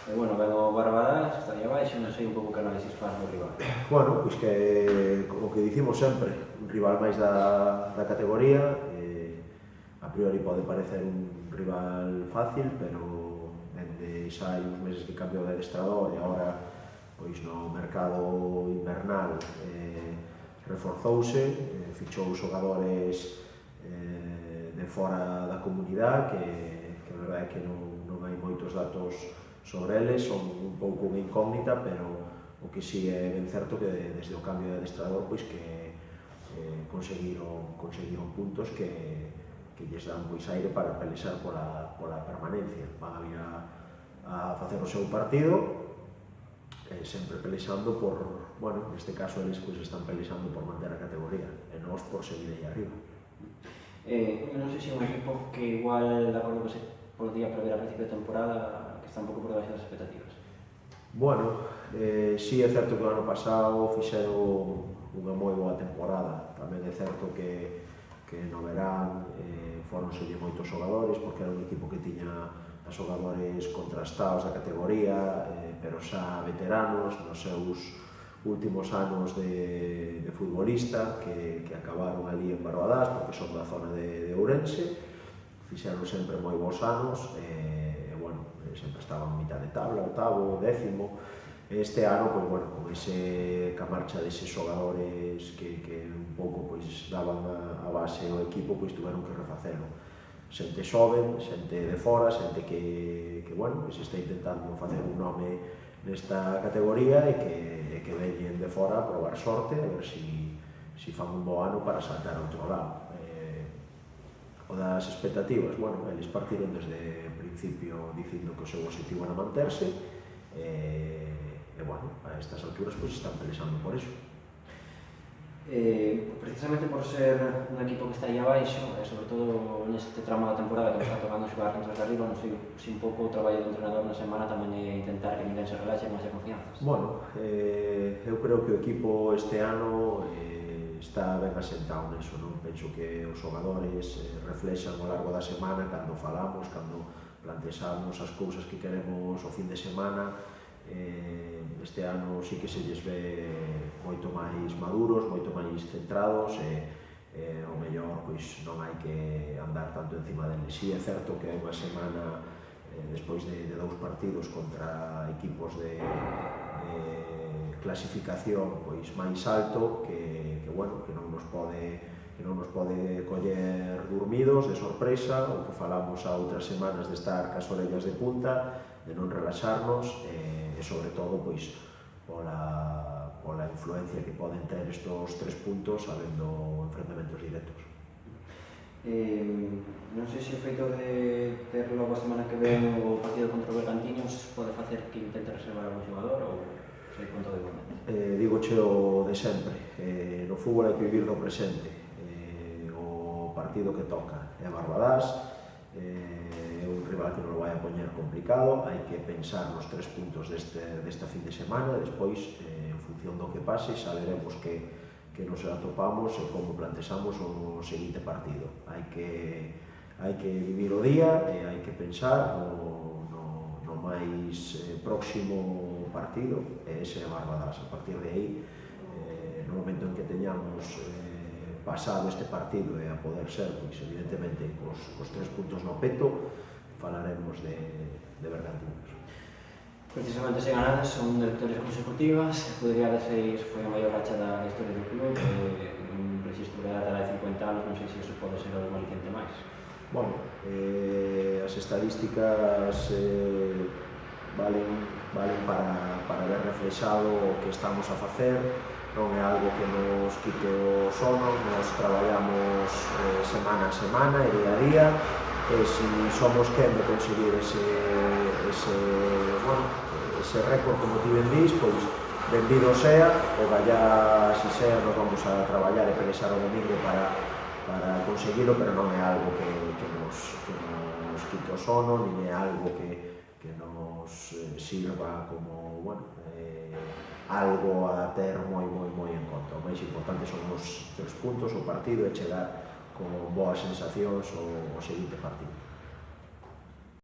E, bueno, ven o Barbadas, que está aí abaixo, non sei un pouco que análisis faz do rival. Bueno, pois que, como que dicimos sempre, un rival máis da categoría, a priori pode parecer un rival fácil, pero dende xa hai uns meses que cambiou de adestrador e agora, pois no mercado invernal, reforzouse, fichou xogadores de fora da comunidade que a verdade é que non hai moitos datos sobre eles, son un pouco unha incógnita, pero o que si é ben certo que desde o cambio de adestrador pois que conseguiron puntos que lles dan pois aire para pelexar pola permanencia. Van a vir a facer o seu partido, sempre pelexando por, bueno, neste caso eles pois están pelexando por manter a categoría e nós por seguir aí arriba. Non sei se é un equipo que igual, de acordo que se podía prever a principio de temporada, que está un pouco por debaixo das expectativas. Bueno, si é certo que o ano pasado fixeron unha moi boa temporada. Tamén é certo que no verán foronselle moitos xogadores, porque era un equipo que tiña a xogadores contrastados da categoría, pero xa veteranos nos seus últimos anos de futbolista, que acabaron ali en Barbadas, porque son da zona de Ourense, fixeron sempre moi bons anos, e, bueno, sempre estaban en mitad de tabla, octavo, décimo. Este ano, pois, bueno, con ca marcha deses xogadores que un pouco pois daban a base ao equipo, pois tuveron que refacelo. Xente xoven, xente de fora, xente que bueno, pois está intentando facer un nome nesta categoría e que veñen de fora a probar sorte, a ver si fan un bo ano para saltar a outro lado. O das expectativas, bueno, eles partiron desde o principio dicindo que o seu objetivo era manterse, e, bueno, a estas alturas pois están pelexando por iso. Precisamente por ser un equipo que está aí abaixo, e sobre todo neste tramo da temporada que nos está tocando xogar contra os de arriba, non sei se un pouco o traballo do entrenador na semana tamén é intentar que ninguén se relaxe con as confianzas. Bueno, eu creo que o equipo este ano está ben asentado neso, non? Penso que os xogadores reflexan ao largo da semana cando falamos, cando plantexamos as cousas que queremos o fin de semana. Este ano sí que se lles ve moito máis maduros, moito máis centrados, e o mellor pois non hai que andar tanto encima deles. Si é certo que hai unha semana despois de 2 partidos contra equipos de clasificación pois máis alto, que bueno, que non nos pode coller dormidos de sorpresa, o que falamos a outras semanas de estar cas orellas de punta, de non relaxarnos, e sobre todo pois pola influencia que poden ter estos 3 puntos habendo enfrentamentos directos. Non sei se o feito de ter logo a semana que ven o partido contra o Bergantiños pode facer que intente reservar algún xogador ou sei quanto de momento. Digoche o de sempre, no fútbol hai que vivir do presente. O partido que toca é Barbadas, é un rival que non o vai a poñer complicado, hai que pensar nos 3 puntos desta fin de semana, despois, en función do que pase, xa veremos que nos atopamos e como plantexamos o seguinte partido. Hai que vivir o día e hai que pensar no máis próximo partido, e ese é Barbadas. A partir de aí, no momento en que teñamos pasado este partido e a poder ser, pois, evidentemente, cos 3 puntos no peto, falaremos de Bergantiños. Precisamente se ganadas son de victorias consecutivas, podría decir foi a maior racha da historia do club, un registro de data de 50 anos, non sei se iso pode ser algo aliciente máis. Bueno, as estadísticas valen para ver reflexado o que estamos a facer, non é algo que nos quite o sono, nos traballamos semana a semana e día a día, e se somos quen de conseguir ese récord, como ti ben dís, pois benvido sea, o gallá si sea, nos vamos a traballar e pelexar o domingo para conseguilo, pero non é algo que nos quite o sono, nin é algo que nos sirva como, bueno, algo a ter moi en conta. O máis importante son os 3 puntos, o partido, e chegar con boas sensacións ao seguinte partido.